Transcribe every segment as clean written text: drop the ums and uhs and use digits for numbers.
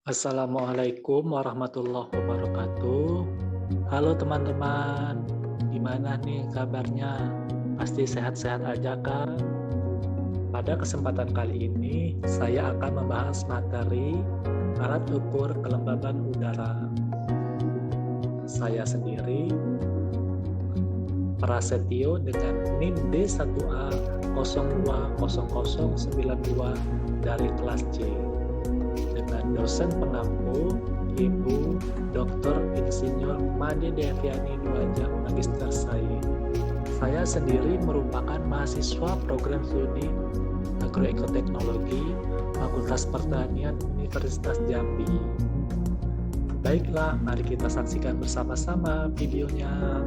Assalamualaikum warahmatullahi wabarakatuh. Halo teman-teman, gimana nih kabarnya? Pasti sehat-sehat aja kan? Pada kesempatan kali ini, saya akan membahas materi alat ukur kelembaban udara. Saya sendiri, Prasetyo dengan NIM D1A 020092 dari kelas C. Dengan dosen pengampu Ibu Dr. Insinyur Made Deviani Dwajang Magister Sains. Saya sendiri merupakan mahasiswa program studi Agroekoteknologi Fakultas Pertanian Universitas Jambi. Baiklah, mari kita saksikan bersama-sama videonya.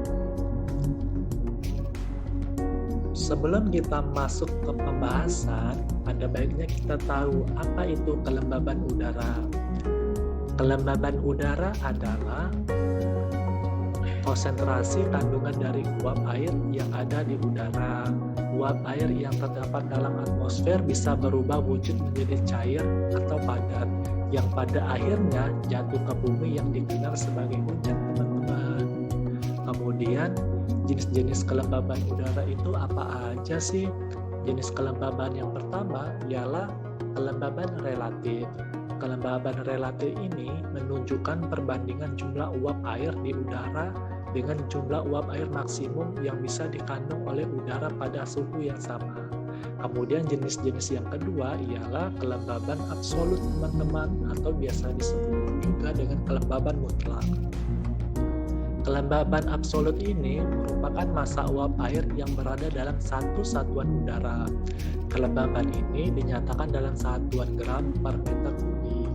Sebelum kita masuk ke pembahasan, ada baiknya kita tahu apa itu kelembaban udara. Kelembaban udara adalah konsentrasi kandungan dari uap air yang ada di udara. Uap air yang terdapat dalam atmosfer bisa berubah wujud menjadi cair atau padat, yang pada akhirnya jatuh ke bumi yang dikenal sebagai hujan, teman-teman. Kemudian, jenis-jenis kelembaban udara itu apa aja sih? Jenis kelembaban yang pertama ialah kelembaban relatif. Kelembaban relatif ini menunjukkan perbandingan jumlah uap air di udara dengan jumlah uap air maksimum yang bisa dikandung oleh udara pada suhu yang sama. Kemudian jenis-jenis yang kedua ialah kelembaban absolut, teman-teman, atau biasa disebut juga dengan kelembaban mutlak. Kelembaban absolut ini merupakan massa uap air yang berada dalam satu satuan udara. Kelembaban ini dinyatakan dalam satuan gram per meter kubik.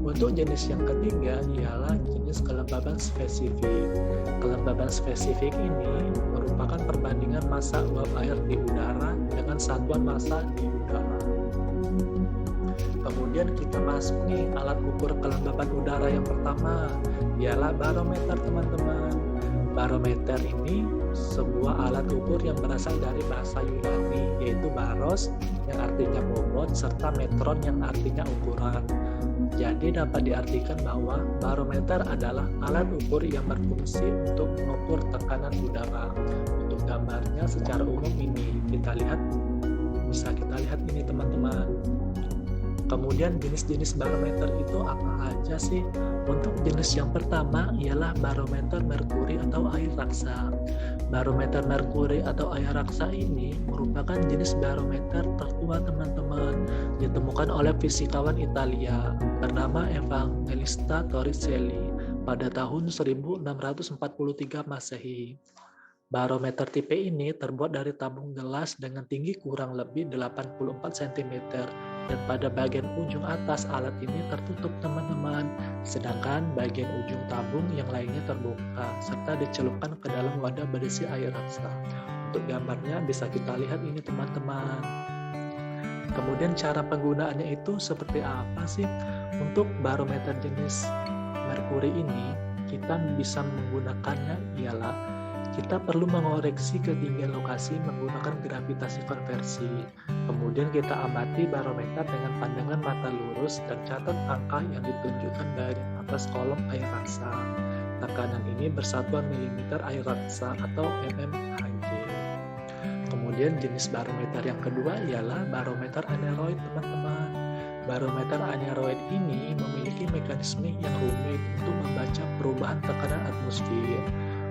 Untuk jenis yang ketiga ialah jenis kelembaban spesifik. Kelembaban spesifik ini merupakan perbandingan massa uap air di udara dengan satuan massa di udara. Kemudian kita masuk nih alat ukur kelembaban udara yang pertama ialah barometer, teman-teman. Barometer ini sebuah alat ukur yang berasal dari bahasa Yunani, yaitu baros yang artinya bobot serta metron yang artinya ukuran. Jadi dapat diartikan bahwa barometer adalah alat ukur yang berfungsi untuk mengukur tekanan udara. Untuk gambarnya secara umum ini bisa kita lihat ini, teman-teman. Kemudian jenis-jenis barometer itu apa aja sih? Untuk jenis yang pertama ialah barometer merkuri atau air raksa. Barometer merkuri atau air raksa ini merupakan jenis barometer tertua, teman-teman. Ditemukan oleh fisikawan Italia bernama Evangelista Torricelli pada tahun 1643 Masehi. Barometer tipe ini terbuat dari tabung gelas dengan tinggi kurang lebih 84 cm dan pada bagian ujung atas alat ini tertutup, teman-teman. Sedangkan bagian ujung tabung yang lainnya terbuka serta dicelupkan ke dalam wadah berisi air raksa. Untuk gambarnya bisa kita lihat ini, teman-teman. Kemudian cara penggunaannya itu seperti apa sih? Untuk barometer jenis merkuri ini kita bisa menggunakannya ialah kita perlu mengoreksi ketinggian lokasi menggunakan gravitasi konversi. Kemudian kita amati barometer dengan pandangan mata lurus dan catat angka yang ditunjukkan dari atas kolom air raksa. Tekanan ini bersatuan milimeter air raksa atau mmHg. Kemudian jenis barometer yang kedua ialah barometer aneroid, teman-teman. Barometer aneroid ini memiliki mekanisme yang rumit untuk membaca perubahan tekanan atmosfer.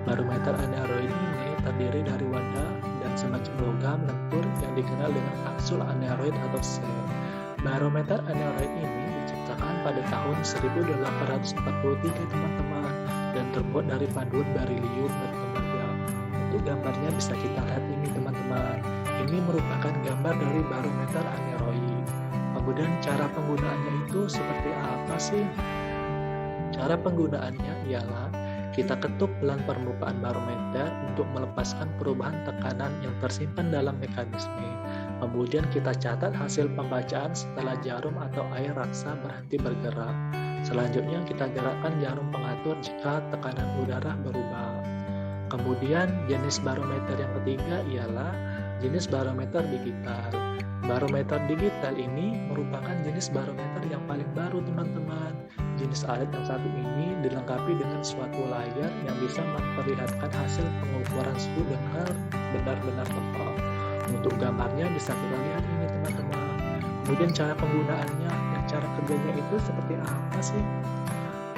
Barometer aneroid ini terdiri dari wadah dan semacam logam lentur yang dikenal dengan kapsul aneroid atau sel. Barometer aneroid ini diciptakan pada tahun 1843, teman-teman, dan terbuat dari paduan berilium dan tembaga. Untuk gambarnya bisa kita lihat ini, teman-teman. Ini merupakan gambar dari barometer aneroid. Kemudian cara penggunaannya itu seperti apa sih? Cara penggunaannya ialah kita ketuk pelan permukaan barometer untuk melepaskan perubahan tekanan yang tersimpan dalam mekanisme. Kemudian kita catat hasil pembacaan setelah jarum atau air raksa berhenti bergerak. Selanjutnya kita gerakkan jarum pengatur jika tekanan udara berubah. Kemudian jenis barometer yang ketiga ialah jenis barometer digital. Barometer digital ini merupakan jenis barometer yang paling baru teman-teman. Jenis alat yang satu ini dilengkapi dengan suatu layar yang bisa memperlihatkan hasil pengukuran suhu dengan benar-benar tepat. Untuk gambarnya bisa kita lihat ini teman-teman. Kemudian cara penggunaannya dan cara kerjanya itu seperti apa sih?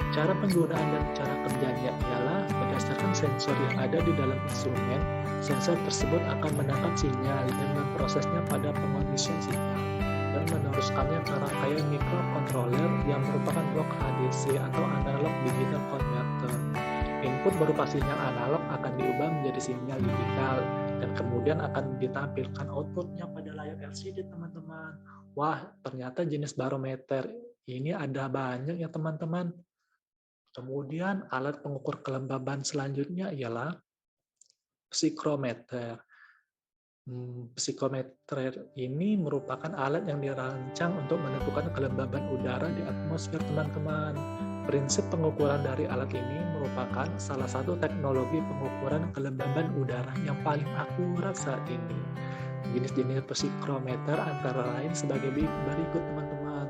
Cara penggunaan dan cara kerjanya ialah berdasarkan sensor yang ada di dalam instrumen. Sensor tersebut akan menangkap sinyal dan memprosesnya pada pengondisian sinyal dan meneruskannya ke rangkaian microcontroller yang merupakan blok ADC atau analog digital converter. Input berupa sinyal analog akan diubah menjadi sinyal digital dan kemudian akan ditampilkan outputnya pada layar LCD teman-teman. Wah, ternyata jenis barometer ini ada banyak ya teman-teman. Kemudian alat pengukur kelembaban selanjutnya ialah psikometer. Psikometer ini merupakan alat yang dirancang untuk menentukan kelembaban udara di atmosfer teman-teman. Prinsip pengukuran dari alat ini merupakan salah satu teknologi pengukuran kelembaban udara yang paling akurat saat ini. Jenis-jenis psikometer antara lain sebagai berikut teman-teman.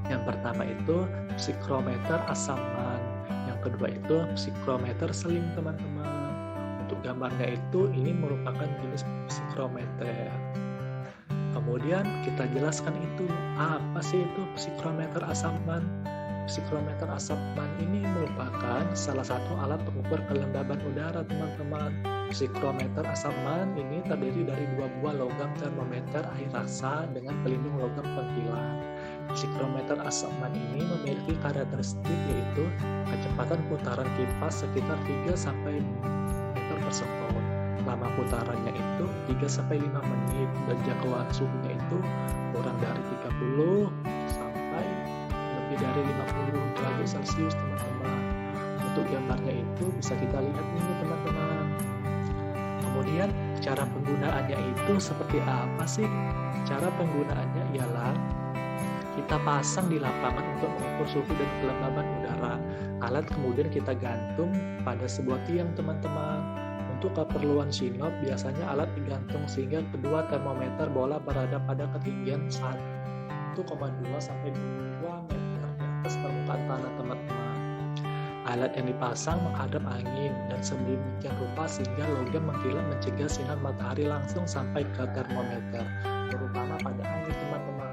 Yang pertama itu psikometer Assessment, yang kedua itu psikometer seling teman-teman. Untuk gambarnya itu ini merupakan jenis psikometer. Kemudian kita jelaskan itu apa sih itu psikometer Assessment. Psikometer Assessment ini merupakan salah satu alat pengukur kelembaban udara teman-teman. Psikometer Assessment ini terdiri dari dua buah logam termometer air rasa dengan pelindung logam pengkilat. Psikometer Assessment ini memiliki karakteristik yaitu kecepatan putaran kipas sekitar 3-5 meter per sekon. Lama putarannya itu 3-5 menit dan jangkauan suhunya itu kurang dari 30 sampai lebih dari 50 derajat Celcius teman-teman. Untuk gambarnya itu bisa kita lihat ini teman-teman. Kemudian cara penggunaannya itu seperti apa sih? Cara penggunaannya ialah kita pasang di lapangan untuk mengukur suhu dan kelembaban udara. Alat kemudian kita gantung pada sebuah tiang teman-teman. Untuk keperluan sinop biasanya alat digantung sehingga kedua termometer bola berada pada ketinggian 1,2 sampai 2 meter di atas permukaan tanah teman-teman. Alat yang dipasang menghadap angin dan sedemikian rupa sehingga logam mengkilat mencegah sinar matahari langsung sampai ke termometer, terutama pada angin teman-teman.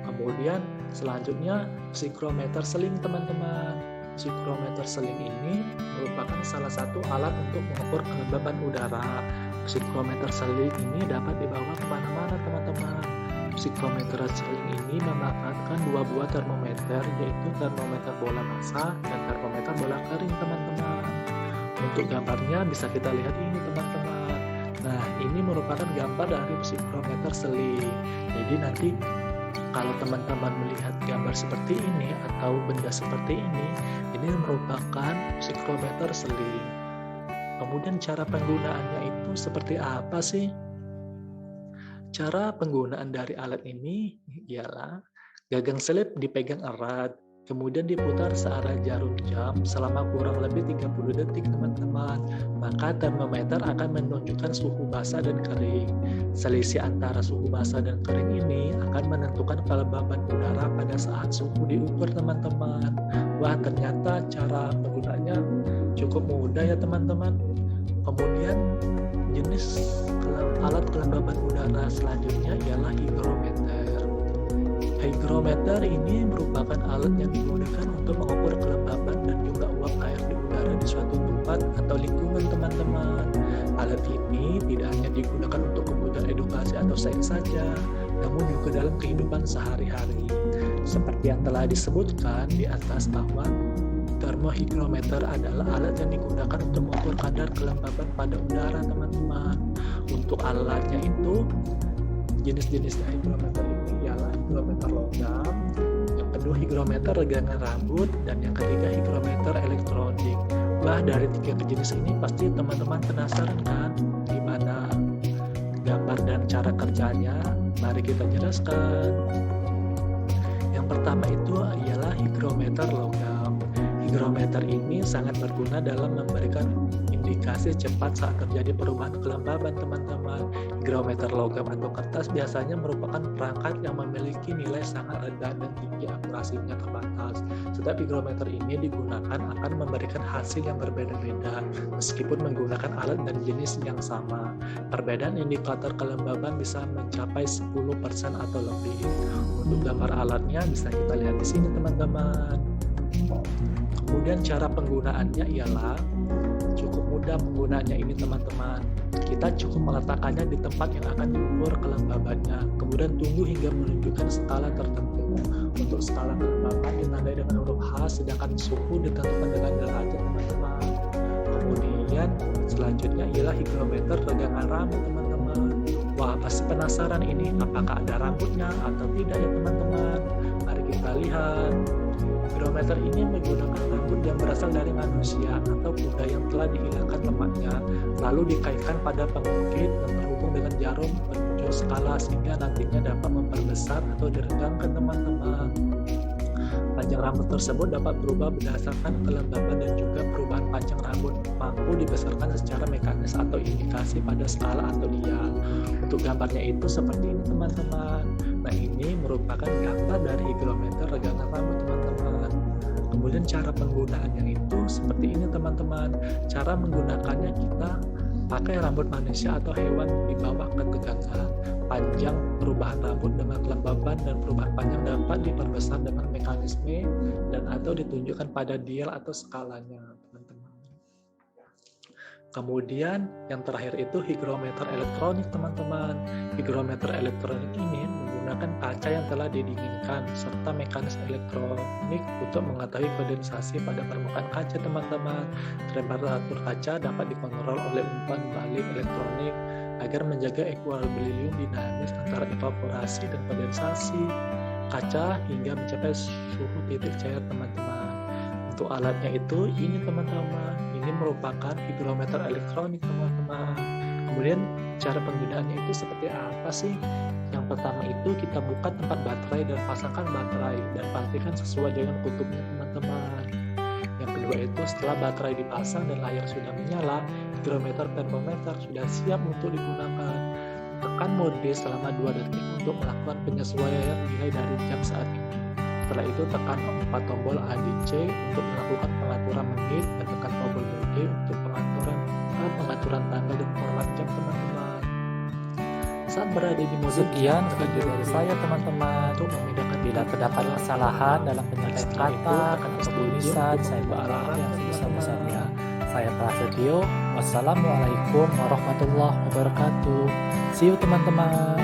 Kemudian selanjutnya psikometer seling teman-teman. Psikometer seling ini merupakan salah satu alat untuk mengukur kelembaban udara. Psikometer seling ini dapat dibawa kemana-mana teman-teman. Psikometer seling ini memanfaatkan dua buah termometer yaitu termometer bola basah dan termometer bola kering teman-teman. Untuk gambarnya bisa kita lihat ini teman-teman. Nah, ini merupakan gambar dari psikometer seling. Jadi nanti kalau teman-teman melihat gambar seperti ini atau benda seperti ini merupakan psikometer seling. Kemudian cara penggunaannya itu seperti apa sih? Cara penggunaan dari alat ini ialah gagang selip dipegang erat, kemudian diputar searah jarum jam selama kurang lebih 30 detik teman-teman. Maka termometer akan menunjukkan suhu basah dan kering. Selisih antara suhu basah dan kering ini akan menentukan kelembaban udara pada saat suhu diukur teman-teman. Wah, ternyata cara penggunaannya cukup mudah ya teman-teman. Kemudian jenis alat kelembaban udara selanjutnya ialah hygrometer. Hygrometer ini merupakan alat yang digunakan untuk mengukur kelembaban dan jumlah uap air di udara di suatu tempat atau lingkungan teman-teman. Alat ini tidak hanya digunakan untuk kebutuhan edukasi atau sains saja, namun juga dalam kehidupan sehari-hari. Seperti yang telah disebutkan di atas bahwa termohygrometer adalah alat yang digunakan untuk mengukur kadar kelembaban pada udara teman-teman. Untuk alatnya itu jenis-jenis hygrometer ini ialah hygrometer logam, yang kedua hygrometer regangan rambut, dan yang ketiga hygrometer elektronik. Wah, dari tiga jenis ini pasti teman-teman penasaran kan gimana gambar dan cara kerjanya? Mari kita jelaskan. Yang pertama itu ialah hygrometer logam. Hygrometer ini sangat berguna dalam memberikan indikasi cepat saat terjadi perubahan kelembaban teman-teman. Hygrometer logam atau kertas biasanya merupakan perangkat yang memiliki nilai sangat rendah dan tinggi akurasinya terbatas. Setiap hygrometer ini digunakan akan memberikan hasil yang berbeda-beda meskipun menggunakan alat dan jenis yang sama. Perbedaan indikator kelembaban bisa mencapai 10% atau lebih. Untuk gambar alatnya bisa kita lihat di sini teman-teman. Kemudian cara penggunaannya ialah cukup mudah penggunaannya ini teman-teman. Kita cukup meletakkannya di tempat yang akan diukur kelembabannya. Kemudian tunggu hingga menunjukkan skala tertentu. Untuk skala kelembaban ditandai dengan huruf H, sedangkan suhu ditentukan dengan derajat teman-teman. Kemudian selanjutnya ialah hygrometer regangan rambut teman-teman. Wah, pasti penasaran ini apakah ada rambutnya atau tidak ya teman-teman. Mari kita lihat. Hygrometer ini menggunakan rambut yang berasal dari manusia atau kuda yang telah dihilangkan lemaknya, lalu dikaitkan pada pengukit dan terhubung dengan jarum penunjuk skala sehingga nantinya dapat memperbesar atau diregangkan teman-teman. Panjang rambut tersebut dapat berubah berdasarkan kelembaban dan juga perubahan panjang rambut mampu dibesarkan secara mekanis atau indikasi pada skala atau dial. Untuk gambarnya itu seperti ini teman-teman. Nah, ini merupakan gambar dari hygrometer regangan rambut teman-teman. Kemudian cara penggunaannya itu seperti ini teman-teman. Cara menggunakannya kita pakai rambut manusia atau hewan di bawah ketegangan. Panjang perubahan rambut dengan kelembaban dan perubahan panjang dapat diperbesar dengan mekanisme dan atau ditunjukkan pada dial atau skalanya teman-teman. Kemudian yang terakhir itu hygrometer elektronik teman-teman. Hygrometer elektronik ini menggunakan kaca yang telah didinginkan serta mekanisme elektronik untuk mengetahui kondensasi pada permukaan kaca teman-teman. Temperatur kaca dapat dikontrol oleh umpan balik elektronik agar menjaga ekuilibrium dinamis antara evaporasi dan kondensasi kaca hingga mencapai suhu titik cair teman-teman. Untuk alatnya itu ini teman-teman, ini merupakan hygrometer elektronik teman-teman. Kemudian cara penggunaannya itu seperti apa sih? Yang pertama itu kita buka tempat baterai dan pasangkan baterai dan pastikan sesuai dengan kutubnya teman-teman. Yang kedua itu setelah baterai dipasang dan layar sudah menyala, hygrometer termometer sudah siap untuk digunakan. Tekan mode selama 2 detik untuk melakukan penyesuaian nilai dari jam saat ini. Setelah itu tekan 4 tombol A, D, C untuk melakukan pengaturan menit dan tekan tombol mode untuk pengaturan tanggal dan format jam teman-teman. Saat berada di mode Sekian video dari saya teman-teman. untuk memindahkan Bila terdapat kesalahan dalam penyampaian kata atau tulisan, saya berharap yang sebesar-besarnya. Saya Prasetyo. Wassalamualaikum warahmatullahi wabarakatuh. See you teman-teman.